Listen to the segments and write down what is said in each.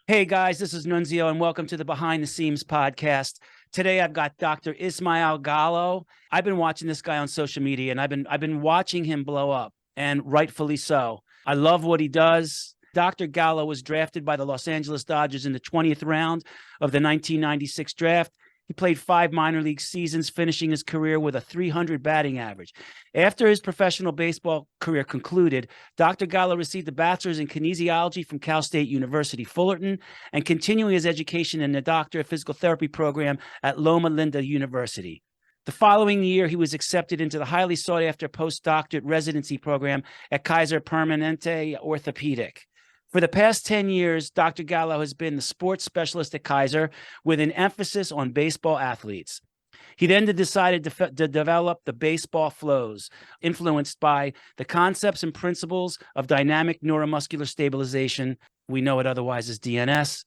Hey guys, this is Nunzio, and welcome to the Behind the Scenes podcast. Today I've got Dr. Ismael Gallo. I've been watching this guy on social media, and I've been watching him blow up, and rightfully so. I love what he does. Dr. Gallo was drafted by the Los Angeles Dodgers in the 20th round of the 1996 draft. He played 5 minor league seasons, finishing his career with a .300 batting average. After his professional baseball career concluded, Dr. Gallo received a bachelor's in kinesiology from Cal State University, Fullerton, and continuing his education in the doctorate of physical therapy program at Loma Linda University. The following year, he was accepted into the highly sought-after postdoctorate residency program at Kaiser Permanente Orthopedic. For the past 10 years, Dr. Gallo has been the sports specialist at Kaiser with an emphasis on baseball athletes. He then decided to develop the baseball flows, influenced by the concepts and principles of dynamic neuromuscular stabilization. We know it otherwise as DNS.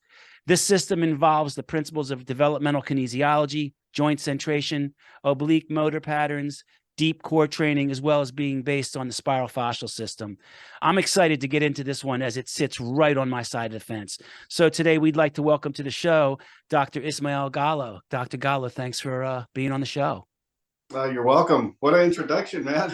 This system involves the principles of developmental kinesiology, joint centration, oblique motor patterns, deep core training, as well as being based on the spiral fascial system. I'm excited to get into this one as it sits right on my side of the fence. So today we'd like to welcome to the show Dr. Ismael Gallo. Dr. Gallo, thanks for being on the show. You're welcome. What an introduction, man.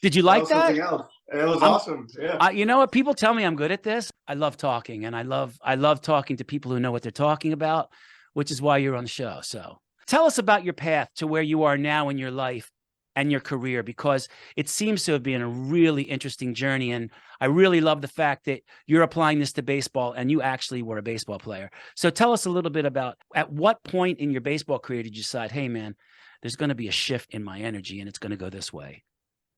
Did you like that? Something else. It was awesome. Yeah. You know what? People tell me I'm good at this. I love talking, and I love talking to people who know what they're talking about, which is why you're on the show. So tell us about your path to where you are now in your life and your career, because it seems to have been a really interesting journey. And I really love the fact that you're applying this to baseball, and you actually were a baseball player. So tell us a little bit about, at what point in your baseball career did you decide, hey man, there's going to be a shift in my energy and it's going to go this way?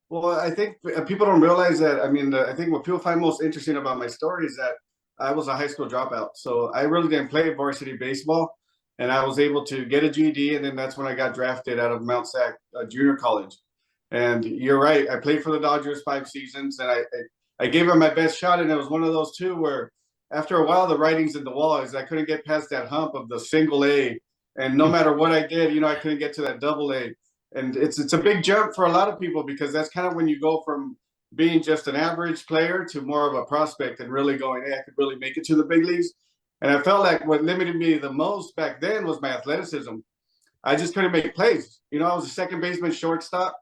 Well, I think people don't realize that. I mean, I think what people find most interesting about my story is that I was a high school dropout. So I really didn't play varsity baseball. And I was able to get a GED, and then that's when I got drafted out of Mount Sac Junior College. And you're right, I played for the Dodgers 5 seasons, and I gave it my best shot. And it was one of those too where after a while the writing's in the wall is I couldn't get past that hump of the single A, and no matter what I did, I couldn't get to that double A. And it's a big jump for a lot of people, because that's kind of when you go from being just an average player to more of a prospect and really going, hey, I could really make it to the big leagues. And I felt like what limited me the most back then was my athleticism. I just couldn't make plays. I was a second baseman, shortstop,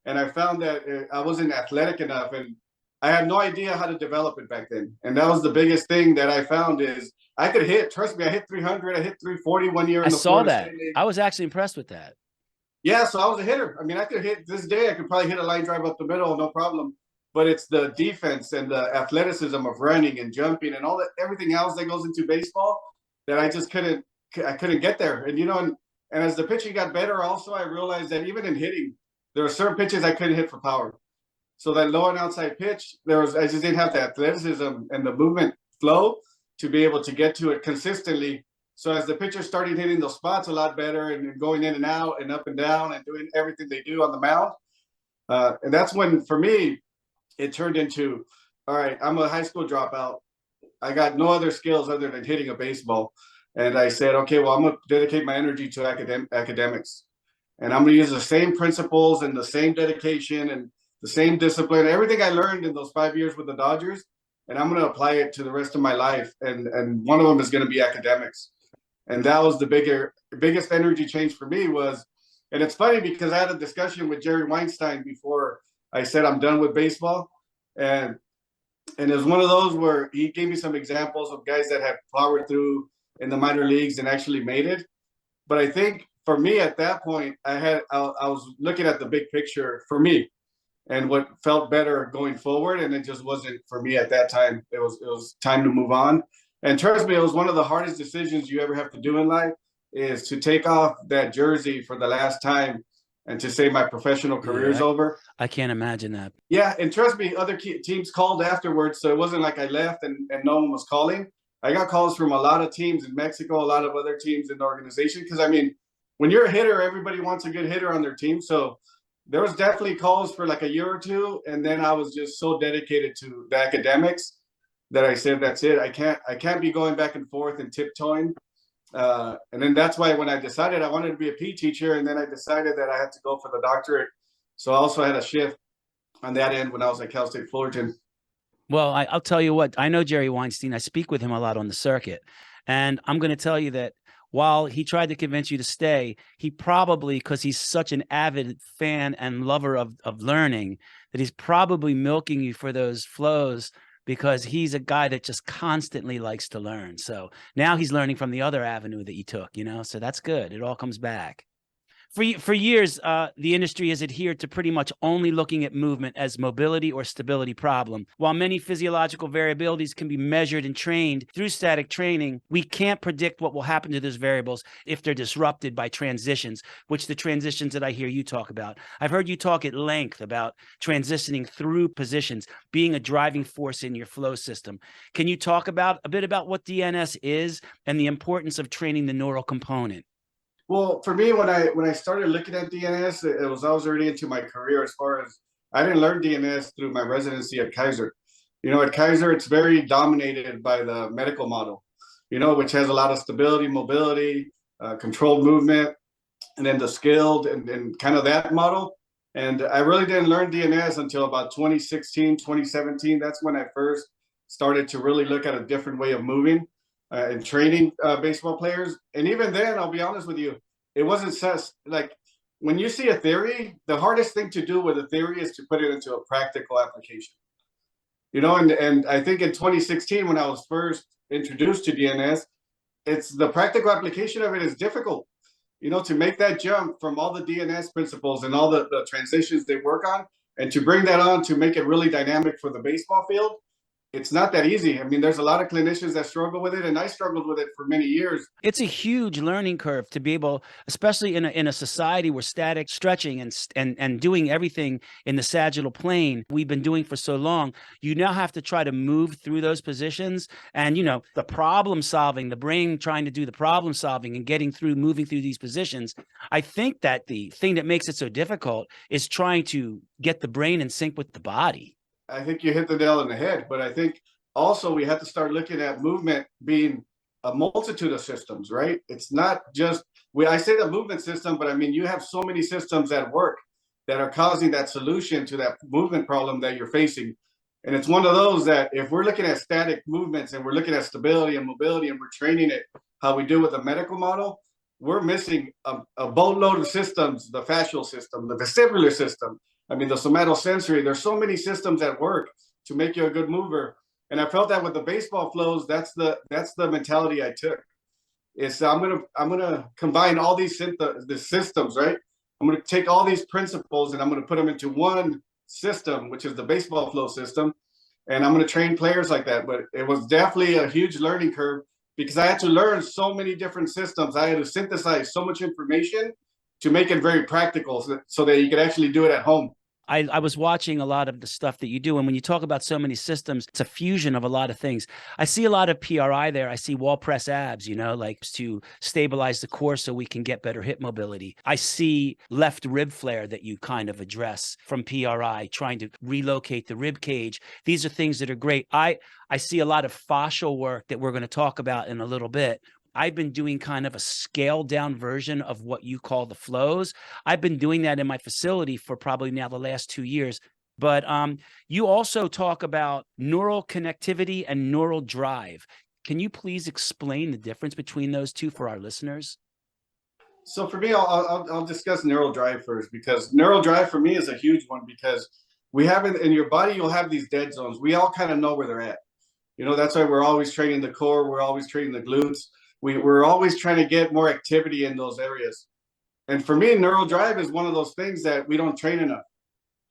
and I found that I wasn't athletic enough, and I had no idea how to develop it back then. And that was the biggest thing that I found is I could hit. Trust me, I hit 300. I hit 340 one year. I saw that. I was actually impressed with that. Yeah, so I was a hitter. I mean, I could hit this day. I could probably hit a line drive up the middle, no problem. But it's the defense and the athleticism of running and jumping and all that, everything else that goes into baseball that I just couldn't get there. And, and as the pitching got better also, I realized that even in hitting, there are certain pitches I couldn't hit for power. So that low and outside pitch, I just didn't have the athleticism and the movement flow to be able to get to it consistently. So as the pitchers started hitting those spots a lot better and going in and out and up and down and doing everything they do on the mound, and that's when, for me, it turned into, all right, I'm a high school dropout. I got no other skills other than hitting a baseball. And I said, okay, well, I'm going to dedicate my energy to academics. And I'm going to use the same principles and the same dedication and the same discipline, everything I learned in those 5 years with the Dodgers, and I'm going to apply it to the rest of my life. And one of them is going to be academics. And that was the biggest energy change for me was, and it's funny because I had a discussion with Jerry Weinstein before I said I'm done with baseball, and it was one of those where he gave me some examples of guys that have powered through in the minor leagues and actually made it. But I think for me at that point, I was looking at the big picture for me and what felt better going forward, and it just wasn't for me at that time. It was time to move on. And trust me, it was one of the hardest decisions you ever have to do in life, is to take off that jersey for the last time and to say my professional career is over. I can't imagine that. Yeah, and trust me, other teams called afterwards, so it wasn't like I left and no one was calling. I got calls from a lot of teams in Mexico, a lot of other teams in the organization, because, I mean, when you're a hitter, everybody wants a good hitter on their team. So there was definitely calls for like a year or two, and then I was just so dedicated to the academics that I said, that's it. I can't be going back and forth and tiptoeing. And then that's why when I decided I wanted to be a PE teacher, and then I decided that I had to go for the doctorate. So I also had a shift on that end when I was at Cal State Fullerton. Well, I'll tell you what, I know Jerry Weinstein. I speak with him a lot on the circuit. And I'm going to tell you that while he tried to convince you to stay, he probably, because he's such an avid fan and lover of learning, that he's probably milking you for those flows because he's a guy that just constantly likes to learn. So now he's learning from the other avenue that you took, so that's good. It all comes back. For years, the industry has adhered to pretty much only looking at movement as mobility or stability problem. While many physiological variabilities can be measured and trained through static training, we can't predict what will happen to those variables if they're disrupted by transitions, which the transitions that I hear you talk about. I've heard you talk at length about transitioning through positions, being a driving force in your flow system. Can you talk about a bit about what DNS is and the importance of training the neural component? Well, for me, when I started looking at DNS, it was I was already into my career. As far as I didn't learn DNS through my residency at Kaiser. At Kaiser, it's very dominated by the medical model. Which has a lot of stability, mobility, controlled movement, and then the skilled and kind of that model. And I really didn't learn DNS until about 2016, 2017. That's when I first started to really look at a different way of moving and training baseball players. And even then, I'll be honest with you, it wasn't such like when you see a theory, the hardest thing to do with a theory is to put it into a practical application. And I think in 2016, when I was first introduced to DNS, it's the practical application of it is difficult. To make that jump from all the DNS principles and all the transitions they work on, and to bring that on to make it really dynamic for the baseball field, it's not that easy. I mean, there's a lot of clinicians that struggle with it, and I struggled with it for many years. It's a huge learning curve to be able, especially in a society where static stretching and doing everything in the sagittal plane we've been doing for so long. You now have to try to move through those positions, and the problem solving, the brain trying to do the problem solving and moving through these positions. I think that the thing that makes it so difficult is trying to get the brain in sync with the body. I think you hit the nail on the head, but I think also we have to start looking at movement being a multitude of systems, right? It's not just I say the movement system, but I mean you have so many systems at work that are causing that solution to that movement problem that you're facing. And it's one of those that if we're looking at static movements and we're looking at stability and mobility and we're training it how we do with the medical model, we're missing a boatload of systems, the fascial system, the vestibular system. I mean, the somatosensory, there's so many systems at work to make you a good mover. And I felt that with the baseball flows, that's the mentality I took. Is I'm gonna combine all these the systems, right? I'm gonna take all these principles and I'm gonna put them into one system, which is the baseball flow system. And I'm gonna train players like that. But it was definitely a huge learning curve because I had to learn so many different systems. I had to synthesize so much information to make it very practical so that you could actually do it at home. I was watching a lot of the stuff that you do. And when you talk about so many systems, it's a fusion of a lot of things. I see a lot of PRI there. I see wall press abs, like to stabilize the core so we can get better hip mobility. I see left rib flare that you kind of address from PRI, trying to relocate the rib cage. These are things that are great. I see a lot of fascial work that we're going to talk about in a little bit. I've been doing kind of a scaled down version of what you call the flows. I've been doing that in my facility for probably now the last 2 years. But you also talk about neural connectivity and neural drive. Can you please explain the difference between those two for our listeners? So for me, I'll discuss neural drive first because neural drive for me is a huge one because we have in your body, you'll have these dead zones. We all kind of know where they're at. That's why we're always training the core. We're always training the glutes. We're always trying to get more activity in those areas. And for me, neural drive is one of those things that we don't train enough.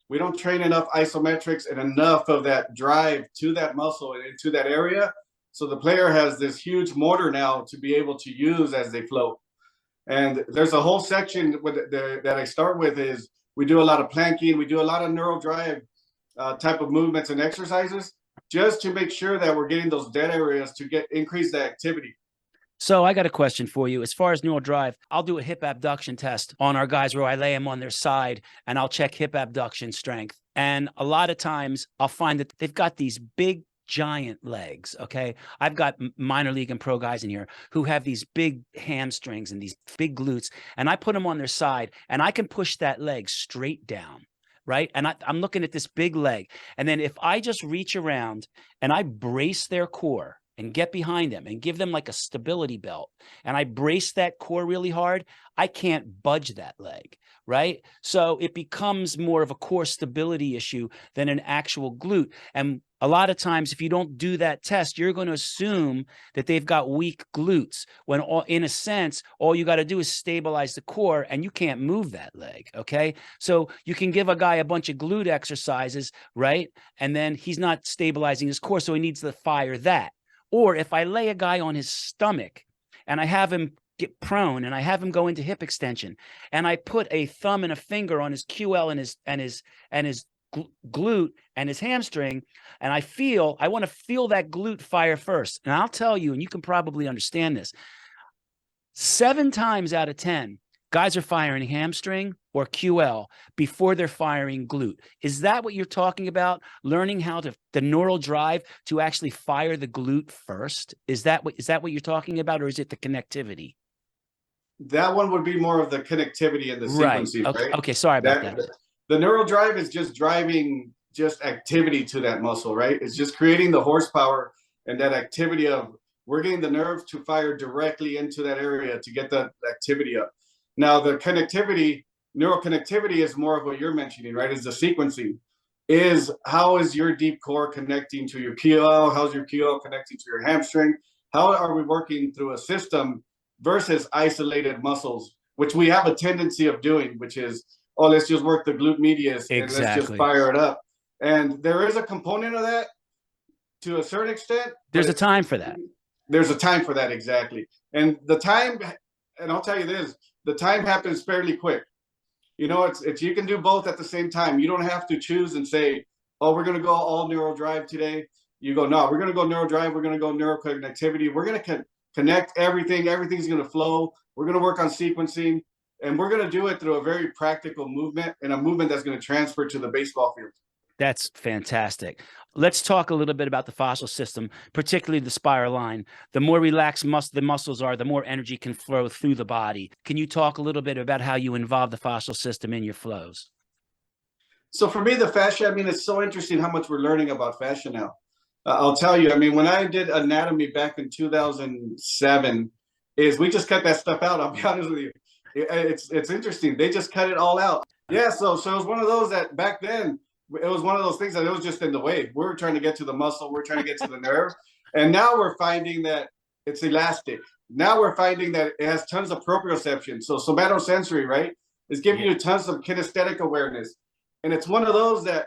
We don't train enough isometrics and enough of that drive to that muscle and into that area. So the player has this huge motor now to be able to use as they flow. And there's a whole section that I start with is we do a lot of planking. We do a lot of neural drive type of movements and exercises just to make sure that we're getting those dead areas to increase the activity. So I got a question for you. As far as neural drive, I'll do a hip abduction test on our guys where I lay them on their side and I'll check hip abduction strength. And a lot of times I'll find that they've got these big, giant legs. Okay. I've got minor league and pro guys in here who have these big hamstrings and these big glutes, and I put them on their side and I can push that leg straight down. right? And I'm looking at this big leg. And then if I just reach around and I brace their core and get behind them and give them like a stability belt, and I brace that core really hard, I can't budge that leg, right? So it becomes more of a core stability issue than an actual glute. And a lot of times, if you don't do that test, you're going to assume that they've got weak glutes, when in a sense, all you got to do is stabilize the core, and you can't move that leg, okay? So you can give a guy a bunch of glute exercises, right? And then he's not stabilizing his core, so he needs to fire that. Or if I lay a guy on his stomach and I have him get prone and I have him go into hip extension, and I put a thumb and a finger on his QL and his glute and his hamstring, and I want to feel that glute fire first. And I'll tell you, and you can probably understand this, 7 times out of 10, guys are firing hamstring or QL before they're firing glute. Is that what you're talking about? Learning how to, the neural drive to actually fire the glute first? Is that what you're talking about, or is it the connectivity? That one would be more of the connectivity and the Right. sequencing, Okay. right? Okay. Sorry about that. The neural drive is just driving just activity to that muscle, right? It's just creating the horsepower and that activity of, we're getting the nerve to fire directly into that area to get that activity up. Now, the connectivity, neural connectivity is more of what you're mentioning, right? Is the sequencing. Is how is your deep core connecting to your QL? How's your QL connecting to your hamstring? How are we working through a system versus isolated muscles, which we have a tendency of doing, which is, oh, let's just work the glute medius and let's just fire it up. And there is a component of that to a certain extent. There's a time for that. There's a time for that, exactly. And the time, and I'll tell you this, the time happens fairly quick. You know, it's you can do both at the same time. You don't have to choose and say, oh, we're going to go all neural drive today. You go, no, we're going to go neural drive. We're going to go neural connectivity. We're going to connect everything. Everything's going to flow. We're going to work on sequencing. And we're going to do it through a very practical movement, and a movement that's going to transfer to the baseball field. That's fantastic. Let's talk a little bit about the fascial system, particularly the spiral line. The more relaxed the muscles are, the more energy can flow through the body. Can you talk a little bit about how you involve the fascial system in your flows? So for me, the fascia, I mean, it's so interesting how much we're learning about fascia now. I'll tell you, I mean, when I did anatomy back in 2007, is we just cut that stuff out. I'll be honest with you. It's interesting. They just cut it all out. Yeah, so it was one of those that back then, it was one of those things that it was just in the way. We were trying to get to the muscle, we're trying to get to the nerve. And now we're finding that it's elastic. Now we're finding that it has tons of proprioception. So somatosensory, right? It's giving you tons of kinesthetic awareness. And it's one of those that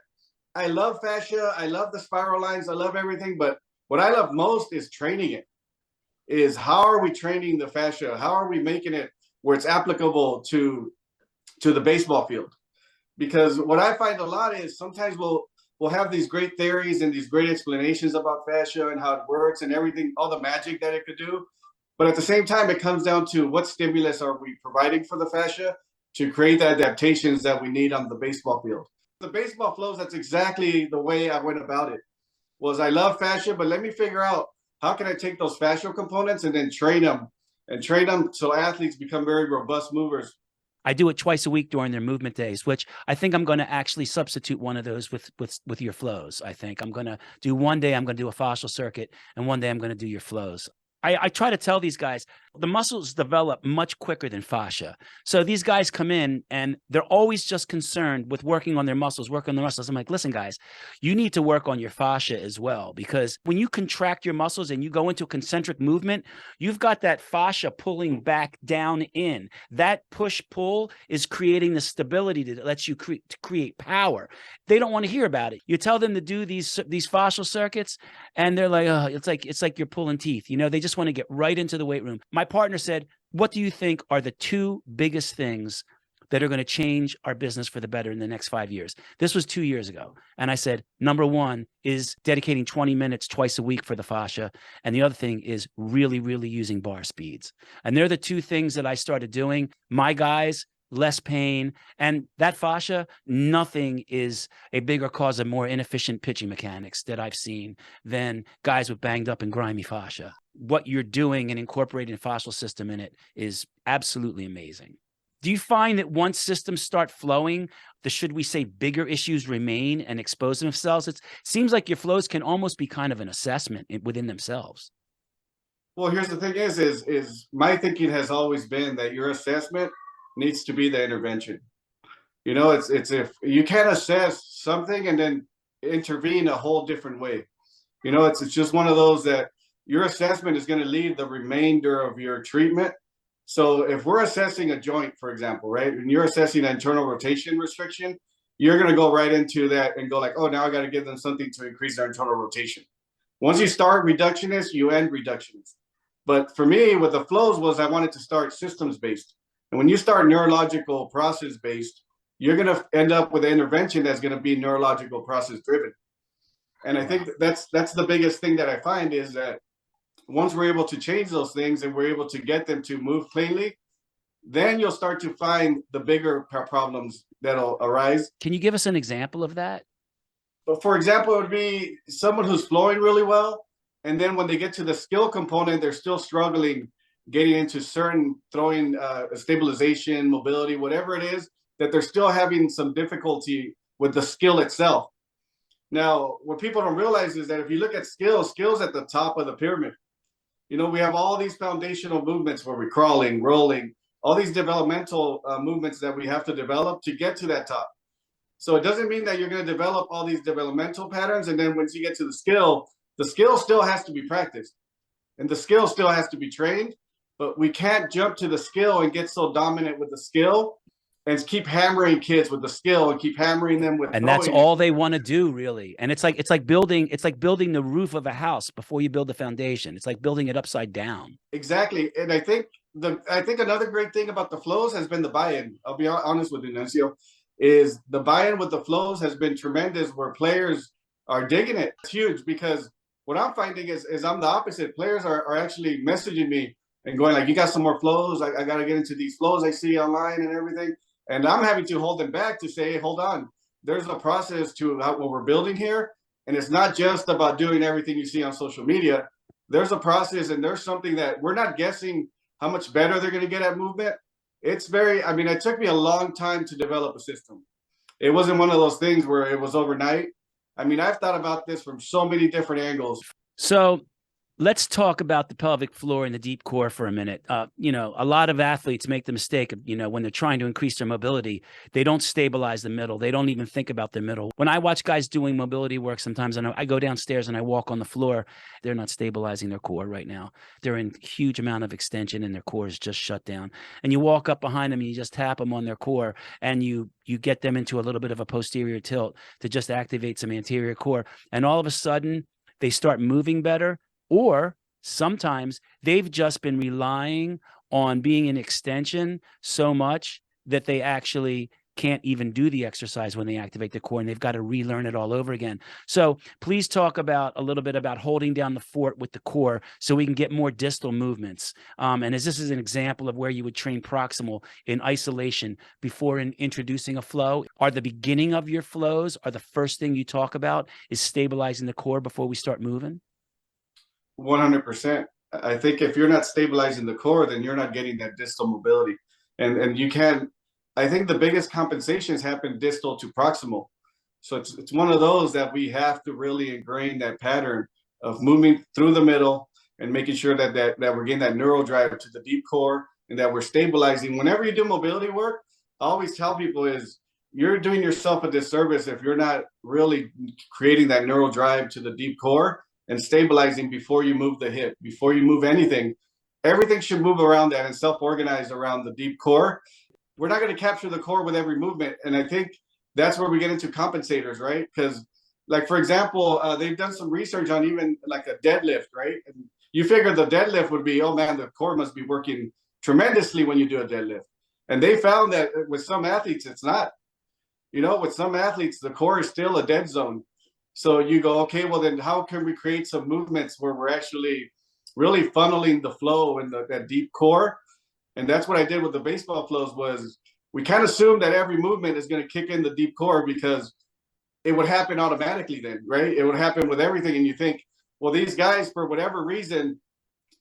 I love fascia, I love the spiral lines, I love everything. But what I love most is training it. Is how are we training the fascia? How are we making it where it's applicable to the baseball field? Because what I find a lot is sometimes we'll have these great theories and these great explanations about fascia and how it works and everything, all the magic that it could do. But at the same time, it comes down to what stimulus are we providing for the fascia to create the adaptations that we need on the baseball field. The baseball flows, that's exactly the way I went about it. Was I love fascia, but let me figure out how can I take those fascial components and then train them so athletes become very robust movers. I do it twice a week during their movement days, which I think I'm going to actually substitute one of those with your flows. I think I'm going to do one day, I'm going to do a fascial circuit, and one day I'm going to do your flows. I try to tell these guys the muscles develop much quicker than fascia. So these guys come in and they're always just concerned with working on their muscles, I'm like, listen, guys, you need to work on your fascia as well, because when you contract your muscles and you go into a concentric movement, you've got that fascia pulling back down in. That push-pull is creating the stability that lets you create power. They don't want to hear about it. You tell them to do these fascial circuits, and they're like, oh, it's like you're pulling teeth. You know, they just want to get right into the weight room. My partner said, what do you think are the 2 biggest things that are going to change our business for the better in the next 5 years? This was 2 years ago. And I said, number 1 is dedicating 20 minutes twice a week for the fascia. And the other thing is really, really using bar speeds. And they're the 2 things that I started doing. My guys, less pain, and that fascia, nothing is a bigger cause of more inefficient pitching mechanics that I've seen than guys with banged up and grimy fascia. What you're doing and incorporating a fascial system in it is absolutely amazing. Do you find that once systems start flowing, should we say bigger issues remain and expose themselves? It seems like your flows can almost be kind of an assessment within themselves. Well, here's the thing is my thinking has always been that your assessment needs to be the intervention. You know, it's if you can't assess something and then intervene a whole different way. You know, it's just one of those that your assessment is going to lead the remainder of your treatment. So if we're assessing a joint, for example, right, and you're assessing an internal rotation restriction, you're going to go right into that and go like, oh, now I got to give them something to increase their internal rotation. Once you start reductionist, you end reductionist. But for me, what the flows was, I wanted to start systems based. And when you start neurological process based, you're going to end up with an intervention that's going to be neurological process driven. And I think that's the biggest thing that I find is that once we're able to change those things and we're able to get them to move cleanly, then you'll start to find the bigger problems that'll arise. Can you give us an example of that? But for example, it would be someone who's flowing really well, and then when they get to the skill component, they're still struggling getting into certain throwing stabilization, mobility, whatever it is, that they're still having some difficulty with the skill itself. Now, what people don't realize is that if you look at skills at the top of the pyramid. You know, we have all these foundational movements where we're crawling, rolling, all these developmental movements that we have to develop to get to that top. So it doesn't mean that you're going to develop all these developmental patterns. And then once you get to the skill still has to be practiced and the skill still has to be trained. But we can't jump to the skill and get so dominant with the skill and keep hammering kids with the skill and keep hammering them with and that's all they want to do, really. And it's like building the roof of a house before you build the foundation. It's like building it upside down. Exactly. And I think another great thing about the flows has been the buy-in. I'll be honest with you, Nancio, is the buy-in with the flows has been tremendous where players are digging it. It's huge because what I'm finding is I'm the opposite. Players are actually messaging me and going like, you got some more flows? I got to get into these flows I see online and everything. And I'm having to hold them back to say, hey, hold on. There's a process to what we're building here. And it's not just about doing everything you see on social media. There's a process and there's something that we're not guessing how much better they're going to get at movement. It took me a long time to develop a system. It wasn't one of those things where it was overnight. I mean, I've thought about this from so many different angles. So let's talk about the pelvic floor and the deep core for a minute. You know, a lot of athletes make the mistake of, when they're trying to increase their mobility, they don't stabilize the middle. They don't even think about the middle. When I watch guys doing mobility work sometimes, and I go downstairs and I walk on the floor, they're not stabilizing their core right now. They're in huge amount of extension and their core is just shut down. And you walk up behind them and you just tap them on their core and you get them into a little bit of a posterior tilt to just activate some anterior core. And all of a sudden they start moving better. Or sometimes they've just been relying on being an extension so much that they actually can't even do the exercise when they activate the core and they've got to relearn it all over again. So please talk a little bit about holding down the fort with the core so we can get more distal movements. And as this is an example of where you would train proximal in isolation before introducing a flow, are the beginning of your flows, are the first thing you talk about is stabilizing the core before we start moving? 100%. I think if you're not stabilizing the core, then you're not getting that distal mobility. And you can, I think the biggest compensations happen distal to proximal. So it's one of those that we have to really ingrain that pattern of moving through the middle and making sure that we're getting that neural drive to the deep core and that we're stabilizing. Whenever you do mobility work, I always tell people is you're doing yourself a disservice if you're not really creating that neural drive to the deep core and stabilizing before you move the hip, before you move anything. Everything should move around that and self-organize around the deep core. We're not going to capture the core with every movement. And I think that's where we get into compensators, right? Because like, for example, they've done some research on even like a deadlift, right? And you figure the deadlift would be, oh man, the core must be working tremendously when you do a deadlift. And they found that with some athletes, it's not. With some athletes, the core is still a dead zone. So you go, okay, well then how can we create some movements where we're actually really funneling the flow in that deep core? And that's what I did with the baseball flows was we kind of assumed that every movement is going to kick in the deep core because it would happen automatically then, right? It would happen with everything. And you think, well, these guys, for whatever reason,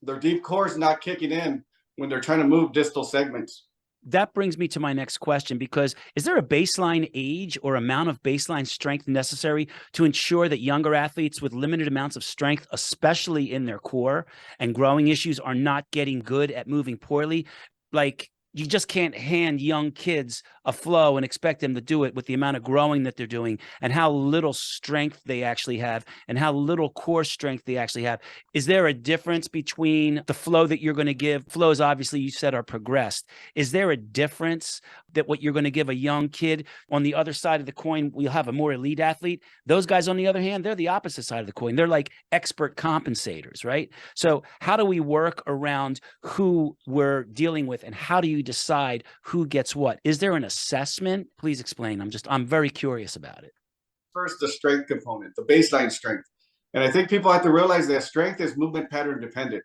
their deep core is not kicking in when they're trying to move distal segments. that brings me to my next question, because is there a baseline age or amount of baseline strength necessary to ensure that younger athletes with limited amounts of strength, especially in their core and growing issues, are not getting good at moving poorly? Like, you just can't hand young kids a flow and expect them to do it with the amount of growing that they're doing and how little strength they actually have and how little core strength they actually have. Is there a difference between the flow that you're going to give? Flows, obviously, you said, are progressed. Is there a difference that what you're going to give a young kid? On the other side of the coin, we'll have a more elite athlete. Those guys, on the other hand, they're the opposite side of the coin. They're like expert compensators, right? So how do we work around who we're dealing with, and how do you decide who gets what? Is there an assessment? Please explain. I'm very curious about it. First, the strength component, the baseline strength. And I think people have to realize that strength is movement pattern dependent.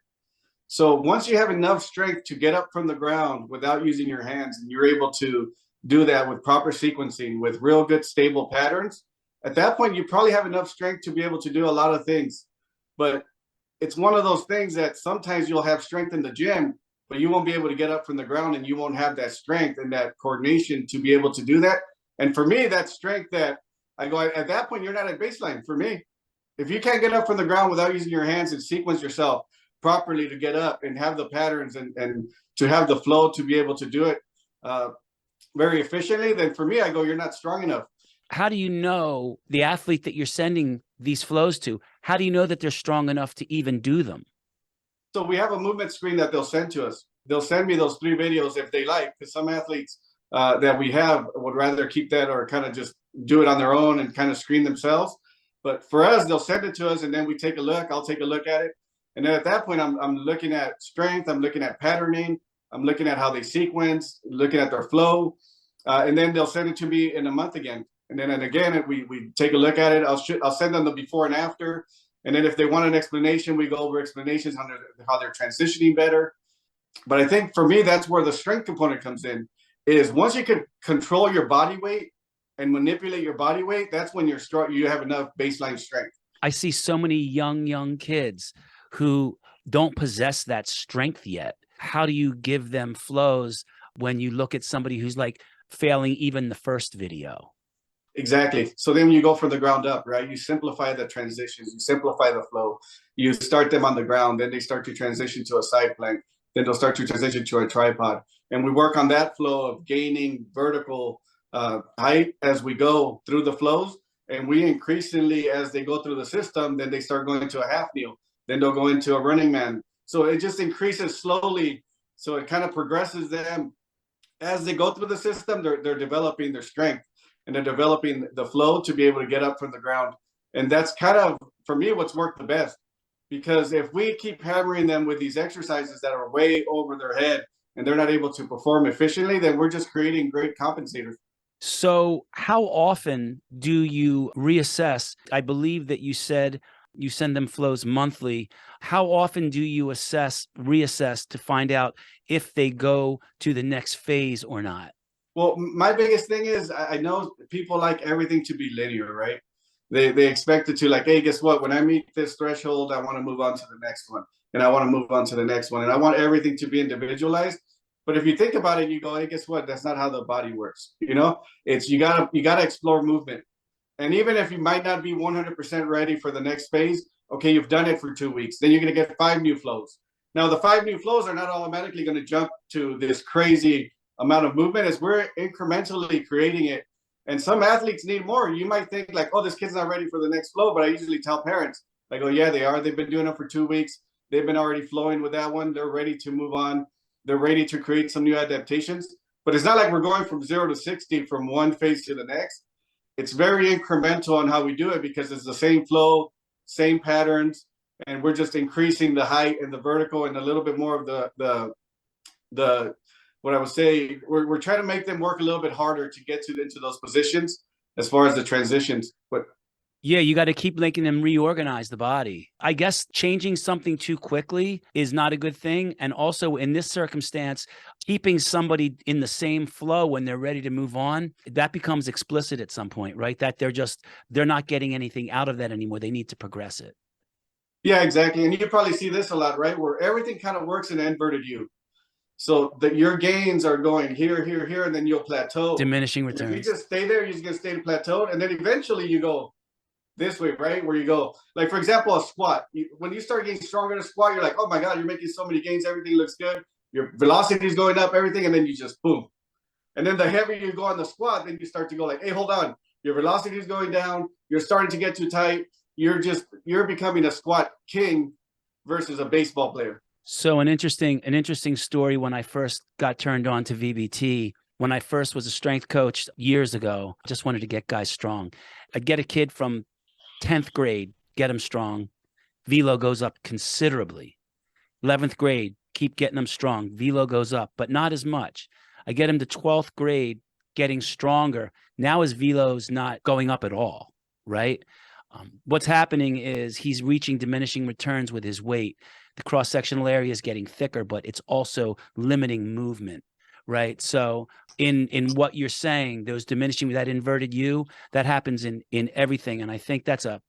So once you have enough strength to get up from the ground without using your hands, and you're able to do that with proper sequencing, with real good stable patterns, at that point, you probably have enough strength to be able to do a lot of things. But it's one of those things that sometimes you'll have strength in the gym, but you won't be able to get up from the ground, and you won't have that strength and that coordination to be able to do that. And for me, that strength that I go, at that point, you're not at baseline for me. If you can't get up from the ground without using your hands and sequence yourself properly to get up and have the patterns and to have the flow to be able to do it very efficiently, then for me, I go, you're not strong enough. How do you know the athlete that you're sending these flows to? How do you know that they're strong enough to even do them? So we have a movement screen that they'll send to us. They'll send me those 3 videos if they like, because some athletes that we have would rather keep that or kind of just do it on their own and kind of screen themselves. But for us, they'll send it to us, and then we take a look. I'll take a look at it. And then at that point, I'm looking at strength. I'm looking at patterning. I'm looking at how they sequence, looking at their flow. And then they'll send it to me in a month again. And then again, we take a look at it. I'll send them the before and after. And then if they want an explanation, we go over explanations on how they're transitioning better. But I think for me, that's where the strength component comes in, is once you can control your body weight and manipulate your body weight, that's when you have enough baseline strength. I see so many young kids who don't possess that strength yet. How do you give them flows when you look at somebody who's like failing even the first video? Exactly. So then you go from the ground up, right? You simplify the transitions, you simplify the flow, you start them on the ground, then they start to transition to a side plank, then they'll start to transition to a tripod. And we work on that flow of gaining vertical height as we go through the flows. And we increasingly, as they go through the system, then they start going into a half kneel, then they'll go into a running man. So it just increases slowly. So it kind of progresses them as they go through the system. They're developing their strength, and they're developing the flow to be able to get up from the ground. And that's kind of, for me, what's worked the best. Because if we keep hammering them with these exercises that are way over their head and they're not able to perform efficiently, then we're just creating great compensators. So how often do you reassess? I believe that you said you send them flows monthly. How often do you reassess to find out if they go to the next phase or not? Well, my biggest thing is I know people like everything to be linear, right? They expect it to, like, hey, guess what? When I meet this threshold, I want to move on to the next one, and I want to move on to the next one, and I want everything to be individualized. But if you think about it, you go, hey, guess what? That's not how the body works. It's you gotta explore movement, and even if you might not be 100% ready for the next phase, okay, you've done it for 2 weeks, then you're gonna get 5 new flows. Now, the 5 new flows are not automatically going to jump to this crazy amount of movement, as we're incrementally creating it. And some athletes need more. You might think like, oh, this kid's not ready for the next flow. But I usually tell parents, I go, yeah, they are. They've been doing it for 2 weeks. They've been already flowing with that one. They're ready to move on. They're ready to create some new adaptations. But it's not like we're going from 0 to 60 from one phase to the next. It's very incremental on how we do it, because it's the same flow, same patterns, and we're just increasing the height and the vertical and a little bit more of the what I would say, we're trying to make them work a little bit harder to get into those positions as far as the transitions. But yeah, you got to keep making them reorganize the body. I guess changing something too quickly is not a good thing. And also in this circumstance, keeping somebody in the same flow when they're ready to move on, that becomes explicit at some point, right? That they're not getting anything out of that anymore. They need to progress it. yeah, exactly. And you probably see this a lot, right? Where everything kind of works in an inverted U. So that your gains are going here, here, here, and then you'll plateau. Diminishing And if you returns. just stay there, you're just gonna stay plateaued, and then eventually you go this way, right? Where you go, like for example, a squat. When you start getting stronger in a squat, you're like, oh my god, you're making so many gains, everything looks good, your velocity is going up, everything, and then you just boom. And then the heavier you go on the squat, then you start to go like, hey, hold on, your velocity is going down, you're starting to get too tight, you're becoming a squat king versus a baseball player. So an interesting story when I first got turned on to VBT, when I first was a strength coach years ago, I just wanted to get guys strong. I'd get a kid from 10th grade, get him strong. Velo goes up considerably. 11th grade, keep getting them strong. Velo goes up, but not as much. I get him to 12th grade, getting stronger. Now his velo's not going up at all, right? What's happening is he's reaching diminishing returns with his weight. The cross-sectional area is getting thicker, but it's also limiting movement, right? So in what you're saying, those diminishing, that inverted U, that happens in everything. And I think that's a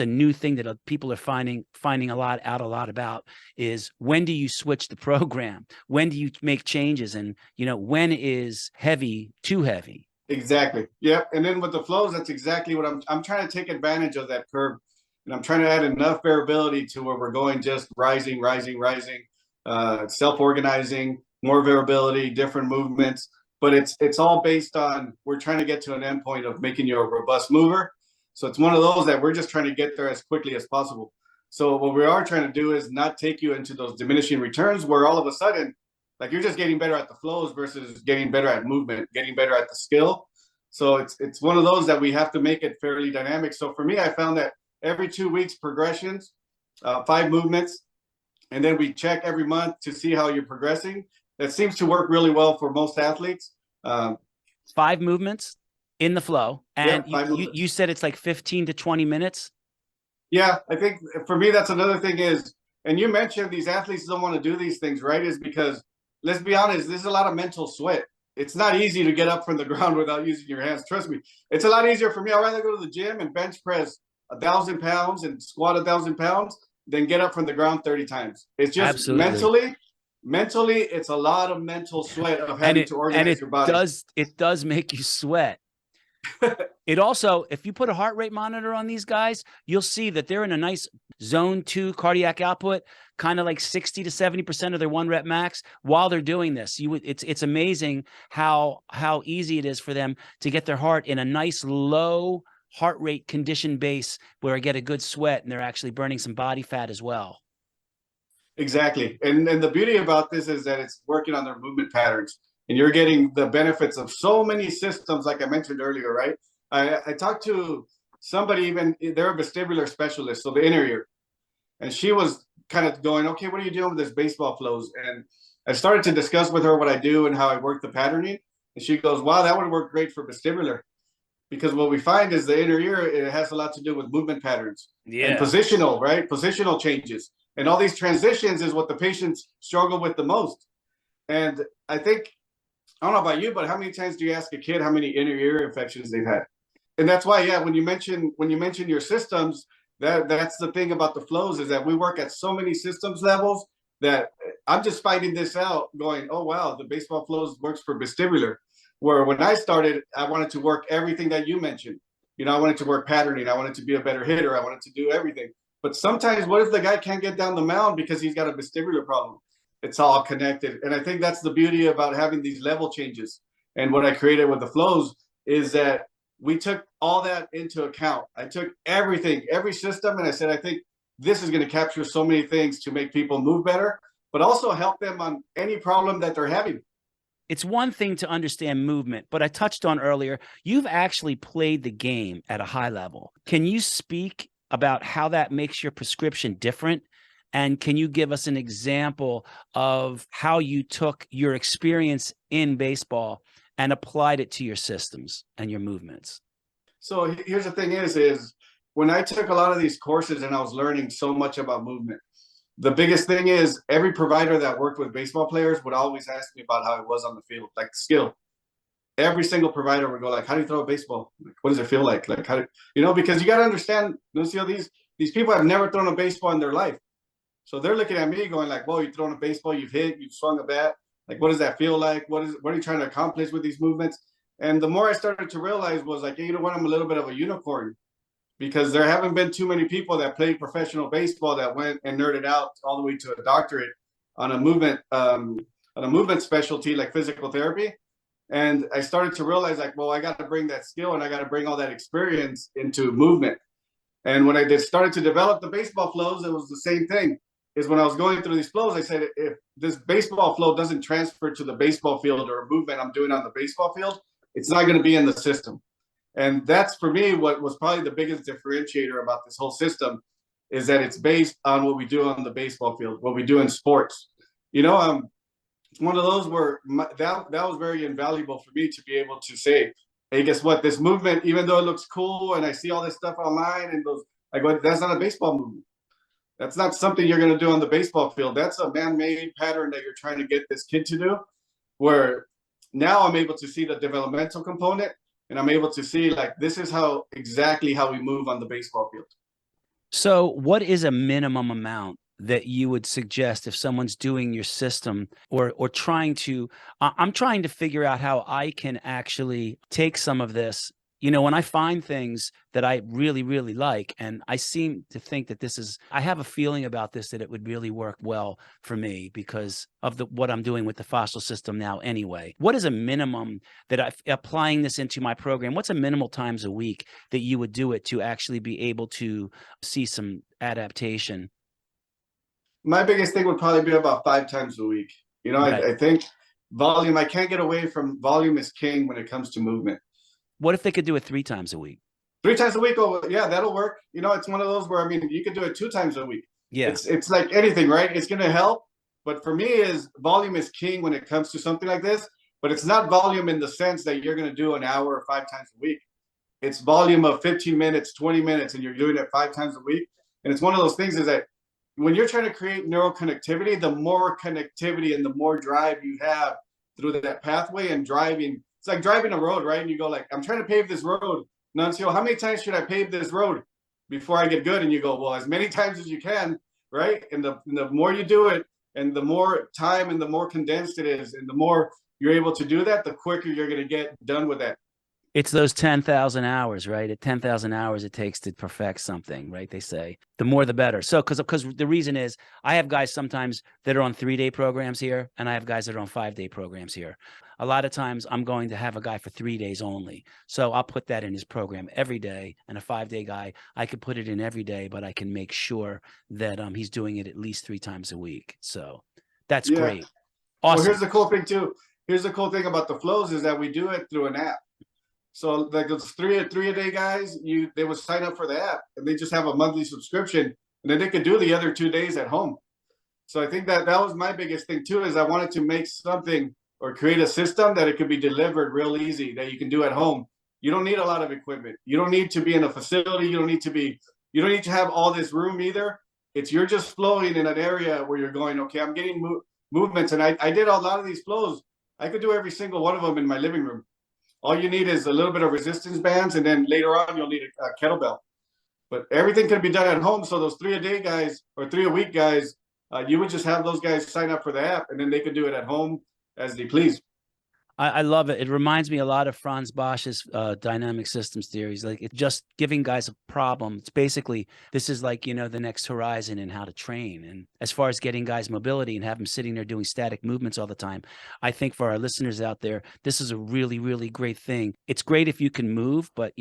new thing that people are finding a lot about, is when do you switch the program? When do you make changes? And, when is heavy too heavy? Exactly. Yep. And then with the flows, that's exactly what I'm trying to take advantage of that curve. And I'm trying to add enough variability to where we're going just rising, self-organizing, more variability, different movements. But it's all based on, we're trying to get to an endpoint of making you a robust mover. So it's one of those that we're just trying to get there as quickly as possible. So what we are trying to do is not take you into those diminishing returns where all of a sudden, like you're just getting better at the flows versus getting better at movement, getting better at the skill. So it's one of those that we have to make it fairly dynamic. So for me, I found that every 2 weeks progressions, 5 movements, and then we check every month to see how you're progressing. That seems to work really well for most athletes. 5 movements in the flow, and you said it's like 15 to 20 minutes. Yeah, I think for me that's another thing is, and you mentioned these athletes don't want to do these things, right? Is because, let's be honest, there's a lot of mental sweat. It's not easy to get up from the ground without using your hands. Trust me, it's a lot easier for me. I'd rather go to the gym and bench press 1,000 pounds and squat 1,000 pounds than get up from the ground 30 times. It's just Absolutely. mentally, it's a lot of mental sweat of having to organize your body. It does make you sweat. It also, if you put a heart rate monitor on these guys, you'll see that they're in a nice zone 2 cardiac output, kind of like 60 to 70% of their 1 rep max while they're doing this. It's amazing how easy it is for them to get their heart in a nice low heart rate condition base where I get a good sweat and they're actually burning some body fat as well. Exactly. And the beauty about this is that it's working on their movement patterns, and you're getting the benefits of so many systems, like I mentioned earlier, right? I talked to somebody, even they're a vestibular specialist, so the inner ear, and she was kind of going, okay, what are you doing with this baseball flows? And I started to discuss with her what I do and how I work the patterning, and she goes, wow, that would work great for vestibular, because what we find is the inner ear, it has a lot to do with movement patterns and positional, right? Positional changes. And all these transitions is what the patients struggle with the most. And I think, I don't know about you, but how many times do you ask a kid how many inner ear infections they've had? And that's why, yeah, when you mention your systems, that's the thing about the flows, is that we work at so many systems levels that I'm just finding this out going, oh, wow, the baseball flows works for vestibular. Where when I started, I wanted to work everything that you mentioned. I wanted to work patterning. I wanted to be a better hitter. I wanted to do everything. But sometimes, what if the guy can't get down the mound because he's got a vestibular problem? It's all connected. And I think that's the beauty about having these level changes. And what I created with the flows is that we took all that into account. I took everything, every system, and I said, I think this is going to capture so many things to make people move better, but also help them on any problem that they're having. It's one thing to understand movement, but I touched on earlier, you've actually played the game at a high level. Can you speak about how that makes your prescription different? And can you give us an example of how you took your experience in baseball and applied it to your systems and your movements? So here's the thing is when I took a lot of these courses and I was learning so much about movement, the biggest thing is every provider that worked with baseball players would always ask me about how it was on the field, like skill. Every single provider would go like, how do you throw a baseball? Like, what does it feel like? Like, how do, because you got to understand, Lucio, these people have never thrown a baseball in their life. So they're looking at me going like, whoa, you've thrown a baseball, you've hit, you've swung a bat. Like, what does that feel like? What are you trying to accomplish with these movements? And the more I started to realize was like, hey, you know what, I'm a little bit of a unicorn, because there haven't been too many people that played professional baseball that went and nerded out all the way to a doctorate on a movement specialty like physical therapy. And I started to realize like, well, I got to bring that skill and I got to bring all that experience into movement. And when I started to develop the baseball flows, it was the same thing. Is when I was going through these flows, I said, if this baseball flow doesn't transfer to the baseball field or a movement I'm doing on the baseball field, it's not going to be in the system. And that's for me what was probably the biggest differentiator about this whole system, is that it's based on what we do on the baseball field, what we do in sports. It's one of those where that was very invaluable for me to be able to say, hey, guess what? This movement, even though it looks cool and I see all this stuff online and those, I go, that's not a baseball movement. That's not something you're going to do on the baseball field. That's a man-made pattern that you're trying to get this kid to do, where now I'm able to see the developmental component, and I'm able to see like, this is exactly how we move on the baseball field. So what is a minimum amount that you would suggest if someone's doing your system or trying to, I'm trying to figure out how I can actually take some of this, when I find things that I really, really like, and I seem to think that I have a feeling about this, that it would really work well for me because of what I'm doing with the fascial system now anyway. What is a minimum that applying this into my program? What's a minimal times a week that you would do it to actually be able to see some adaptation? My biggest thing would probably be about 5 times a week. Right. I think volume, I can't get away from volume is king when it comes to movement. What if they could do it 3 times a week? 3 times a week, oh yeah, that'll work. It's one of those where, I mean, you could do it 2 times a week. Yeah. It's like anything, right? It's going to help. But for me, is volume is king when it comes to something like this. But it's not volume in the sense that you're going to do an hour or 5 times a week. It's volume of 15 minutes, 20 minutes, and you're doing it 5 times a week. And it's one of those things is that when you're trying to create neural connectivity, the more connectivity and the more drive you have through that pathway and driving, it's like driving a road, right? And you go like, I'm trying to pave this road. Nuncio, how many times should I pave this road before I get good? And you go, well, as many times as you can, right? And the more you do it, and the more time and the more condensed it is, and the more you're able to do that, the quicker you're going to get done with that. It's those 10,000 hours, right? At 10,000 hours it takes to perfect something, right? They say the more the better. So because the reason is I have guys sometimes that are on 3-day programs here, and I have guys that are on 5-day programs here. A lot of times I'm going to have a guy for 3 days only. So I'll put that in his program every day, and a 5-day guy, I could put it in every day, but I can make sure that he's doing it at least 3 times a week. So that's great. Awesome. Well, here's the cool thing too. Here's the cool thing about the flows is that we do it through an app. So like those three a day guys, they would sign up for the app and they just have a monthly subscription, and then they could do the other 2 days at home. So I think that was my biggest thing too, is I wanted to make something or create a system that it could be delivered real easy, that you can do at home. You don't need a lot of equipment. You don't need to be in a facility. You don't need to have all this room either. You're just flowing in an area where you're going, okay, I'm getting movements. And I did a lot of these flows. I could do every single one of them in my living room. All you need is a little bit of resistance bands, and then later on you'll need a kettlebell. But everything can be done at home. So those 3 a day guys or 3 a week guys, you would just have those guys sign up for the app, and then they could do it at home as they please. I love it. It reminds me a lot of Franz Bosch's dynamic systems theories. Like it's just giving guys a problem. It's basically, this is like, the next horizon in how to train. And as far as getting guys mobility and have them sitting there doing static movements all the time, I think for our listeners out there, this is a really, really great thing. It's great if you can move, but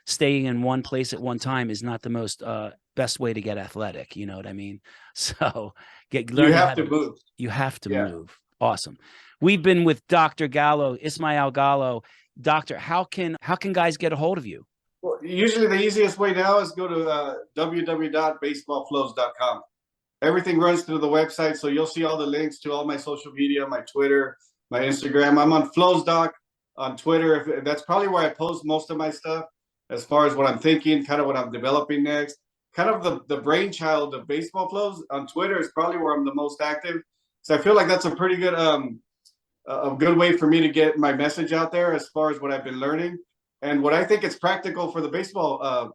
staying in one place at one time is not the most best way to get athletic. You know what I mean? So You have to move. You have to move. Awesome. We've been with Dr. Gallo, Ismael Gallo. Doctor, how can guys get a hold of you? Well, usually the easiest way now is go to www.baseballflows.com. Everything runs through the website, so you'll see all the links to all my social media, my Twitter, my Instagram. I'm on FlowsDoc on Twitter. That's probably where I post most of my stuff as far as what I'm thinking, kind of what I'm developing next. Kind of the brainchild of Baseball Flows on Twitter is probably where I'm the most active. So I feel like that's a pretty good a good way for me to get my message out there as far as what I've been learning and what I think is practical for the baseball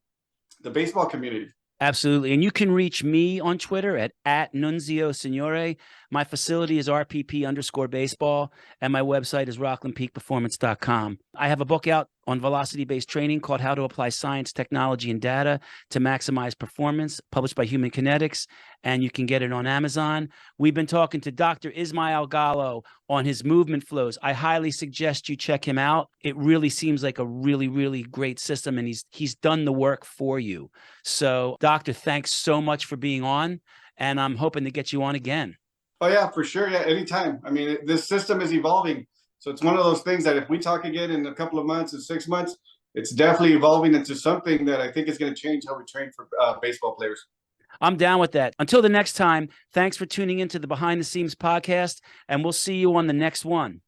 community. Absolutely. And you can reach me on Twitter at Nunzio Signore. My facility is RPP_baseball, and my website is rocklandpeakperformance.com. I have a book out on velocity-based training called How to Apply Science, Technology, and Data to Maximize Performance, published by Human Kinetics, and you can get it on Amazon. We've been talking to Dr. Ismael Gallo on his movement flows. I highly suggest you check him out. It really seems like a really, really great system, and he's done the work for you. So, Doctor, thanks so much for being on, and I'm hoping to get you on again. Oh yeah, for sure. Yeah, anytime. I mean, this system is evolving. So it's one of those things that if we talk again in a couple of months, in 6 months, it's definitely evolving into something that I think is going to change how we train for baseball players. I'm down with that. Until the next time, thanks for tuning into the Behind the Seams podcast, and we'll see you on the next one.